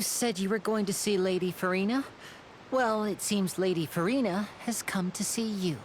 You said you were going to see Lady FURINA? Well, it seems Lady FURINA has come to see you.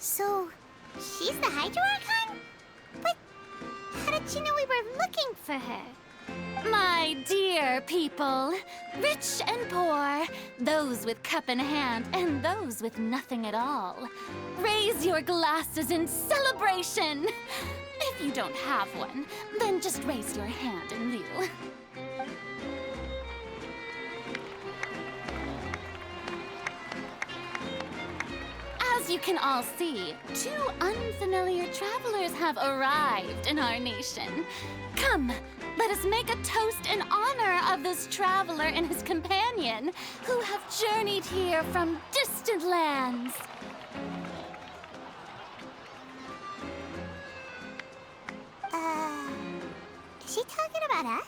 So, she's the Hydro Archon? But how did she know we were looking for her? My dear people, rich and poor, those with cup in hand and those with nothing at all, raise your glasses in celebration! If you don't have one, then just raise your hand in lieu. As you can all see, two unfamiliar travelers have arrived in our nation. Come, let us make a toast in honor of this traveler and his companion who have journeyed here from distant lands. Is she talking about us?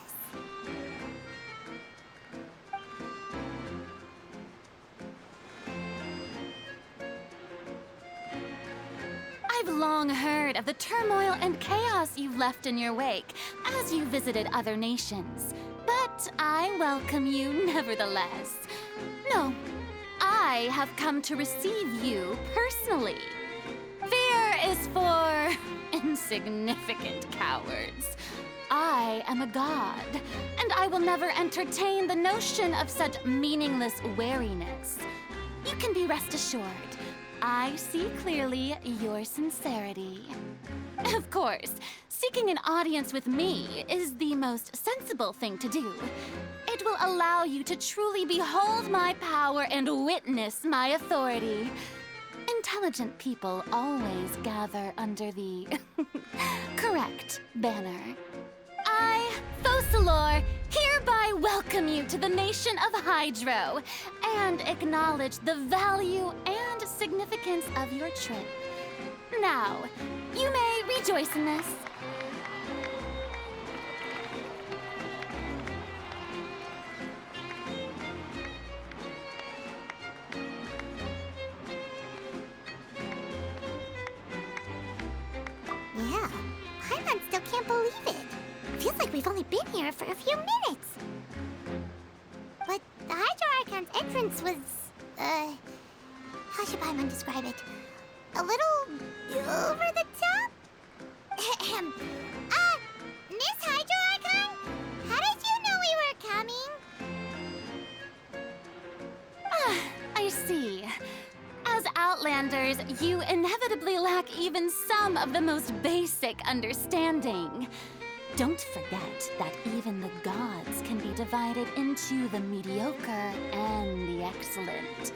I've long heard of the turmoil and chaos you've left in your wake as you visited other nations. But I welcome you nevertheless. No, I have come to receive you personally. Fear is for insignificant cowards. I am a god, and I will never entertain the notion of such meaningless wariness. You can be rest assured. I see clearly your sincerity. Of course, seeking an audience with me is the most sensible thing to do. It will allow you to truly behold my power and witness my authority. Intelligent people always gather under the correct banner. I, Focalor, hereby welcome you to the nation of Hydro and acknowledge the value and significance of your trip. Now, you may rejoice in this. Yeah, Paimon still can't believe it. Feels like we've only been here for a few minutes. But the Hydro Archon's entrance was, how should Paimon describe it? A little over the top? Ahem. Miss Hydro Archon? How did you know we were coming? I see. As Outlanders, you inevitably lack even some of the most basic understanding. Don't forget that even the gods can be divided into the mediocre and the excellent.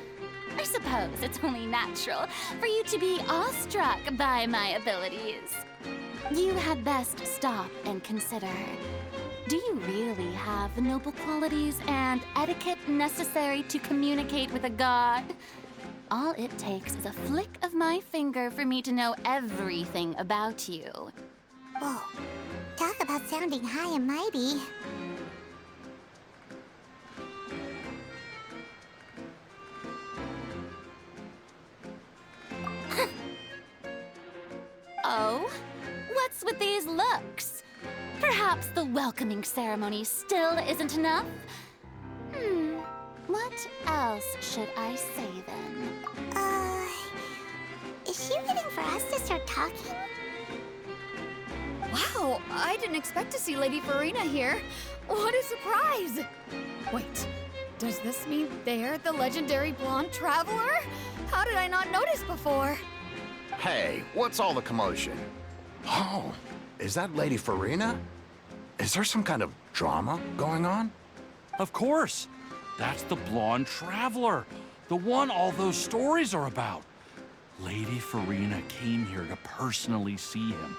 I suppose it's only natural for you to be awestruck by my abilities. You had best stop and consider. Do you really have the noble qualities and etiquette necessary to communicate with a god? All it takes is a flick of my finger for me to know everything about you. Whoa, talk about sounding high and mighty. Oh? What's with these looks? Perhaps the welcoming ceremony still isn't enough? What else should I say then? Is she waiting for us to start talking? Wow, I didn't expect to see Lady FURINA here. What a surprise! Wait, does this mean they're the legendary blonde traveler? How did I not notice before? Hey, what's all the commotion? Oh, is that Lady FURINA? Is there some kind of drama going on? Of course. That's the blonde traveler. The one all those stories are about. Lady FURINA came here to personally see him.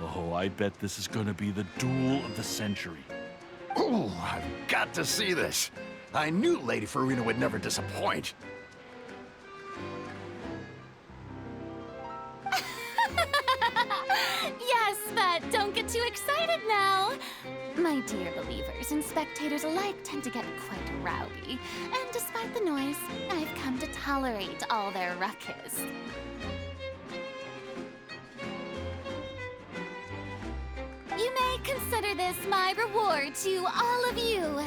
Oh, I bet this is gonna be the duel of the century. Oh, I've got to see this. I knew Lady FURINA would never disappoint. Yes, but don't get too excited now. My dear believers and spectators alike tend to get quite rowdy, and despite the noise, I've come to tolerate all their ruckus. You may consider this my reward to all of you.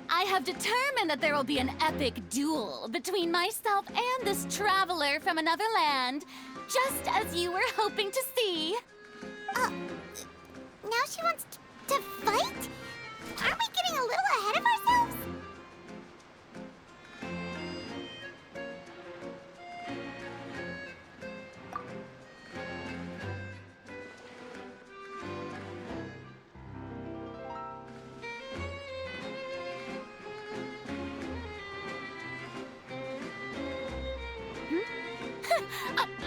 I have determined that there will be an epic duel between myself and this traveler from another land, just as you were hoping to see. Now she wants to fight? Aren't we getting a little ahead of ourselves?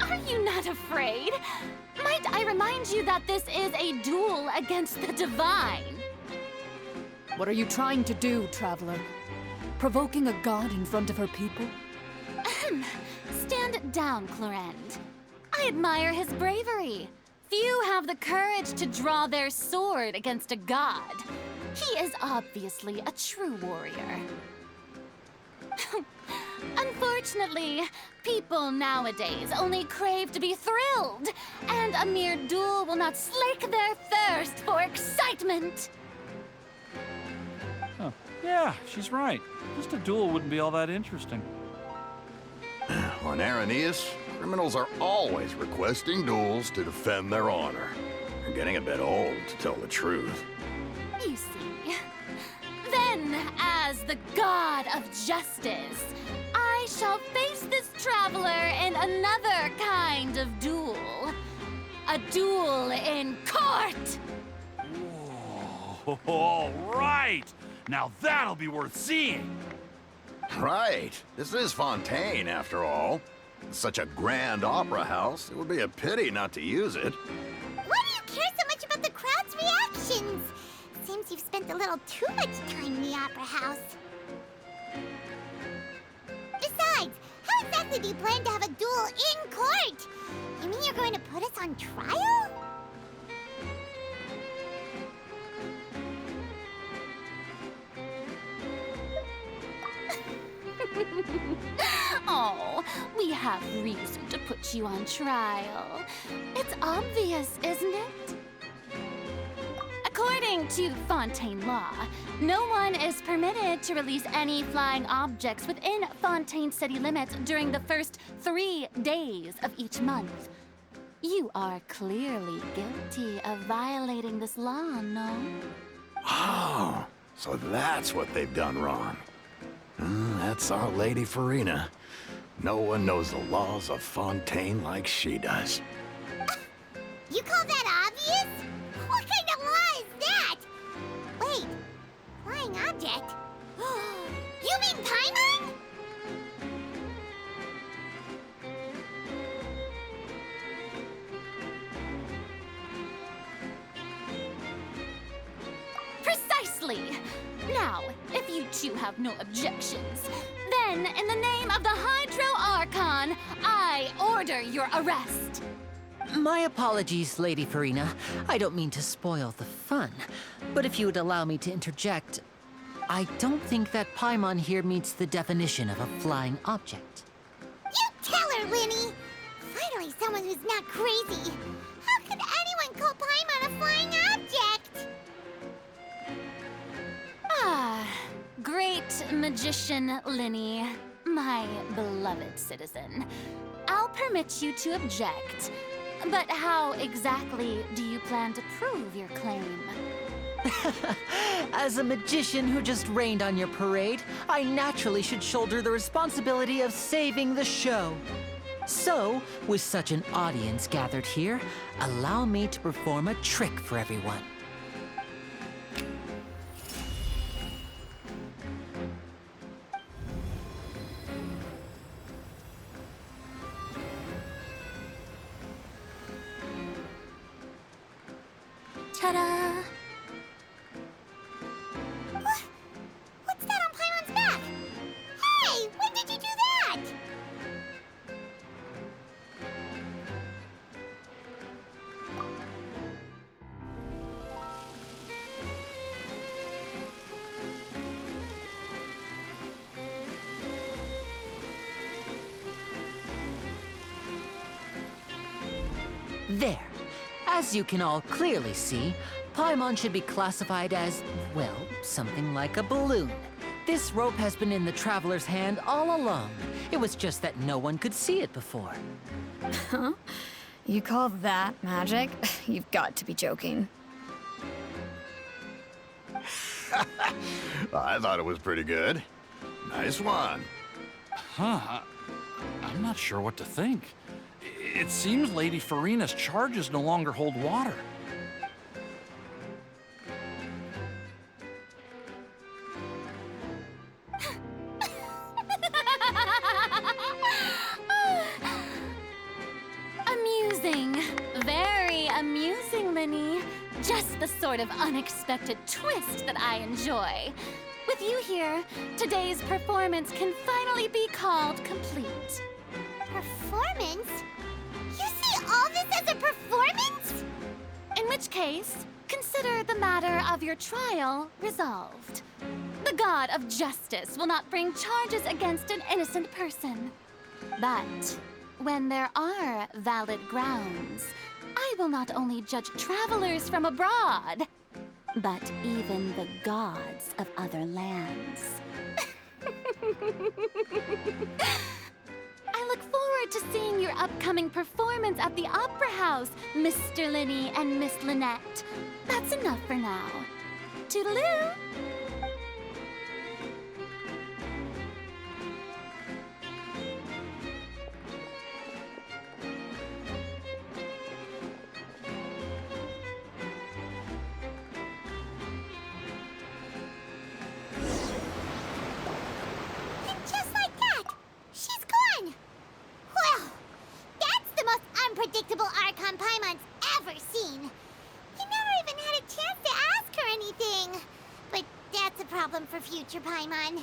Are you not afraid? Might I remind you that this is a duel against the divine? What are you trying to do, traveler? Provoking a god in front of her people? Stand down, Clorend. I admire his bravery. Few have the courage to draw their sword against a god. He is obviously a true warrior. Unfortunately, people nowadays only crave to be thrilled, and a mere duel will not slake their thirst for excitement. Huh. Yeah, she's right. Just a duel wouldn't be all that interesting. On Araneus, criminals are always requesting duels to defend their honor. They're getting a bit old, to tell the truth. You see. Then, as the god of justice, I shall face this traveler in another kind of duel. A duel in court! Whoa, all right! Now that'll be worth seeing! Right. This is Fontaine, after all. It's such a grand opera house, it would be a pity not to use it. Why do you care so much about the crowd's reactions? Seems you've spent a little too much time in the opera house. Besides, how exactly do you plan to have a duel in court? You mean you're going to put us on trial? Oh, we have reason to put you on trial. It's obvious, isn't it? According to Fontaine law, no one is permitted to release any flying objects within Fontaine city limits during the first 3 days of each month. You are clearly guilty of violating this law, no? Oh, so that's what they've done wrong. That's our Lady FURINA. No one knows the laws of Fontaine like she does. You call that obvious? What kind of law is that? Wait, flying object? You mean Paimon? Precisely! Now, if you two have no objections, then in the name of the Hydro Archon, I order your arrest. My apologies, Lady FURINA. I don't mean to spoil the fun. But if you would allow me to interject, I don't think that Paimon here meets the definition of a flying object. You tell her, Linny! Finally someone who's not crazy. How could anyone call Paimon a flying object? Ah, great magician Linny, my beloved citizen. I'll permit you to object, but how exactly do you plan to prove your claim? As a magician who just rained on your parade, I naturally should shoulder the responsibility of saving the show. So, with such an audience gathered here, allow me to perform a trick for everyone. Ta-da! What's that on Paimon's back? There. As you can all clearly see, Paimon should be classified as, well, something like a balloon. This rope has been in the Traveler's hand all along. It was just that no one could see it before. Huh? You call that magic? You've got to be joking. I thought it was pretty good. Nice one. Huh? I'm not sure what to think. It seems Lady Furina's charges no longer hold water. Amusing. Very amusing, Linny. Just the sort of unexpected twist that I enjoy. With you here, today's performance can finally be called complete. Performance? You see all this as a performance? In which case, consider the matter of your trial resolved. The god of justice will not bring charges against an innocent person. But when there are valid grounds, I will not only judge travelers from abroad, but even the gods of other lands. I look forward to seeing your upcoming performance at the Opera House, Mr. Linny and Miss Lynette. That's enough for now. Toodaloo! Just like that, she's gone. Well, that's the most unpredictable Archon Paimon's ever seen. He never even had a chance to ask her anything. But that's a problem for future Paimon.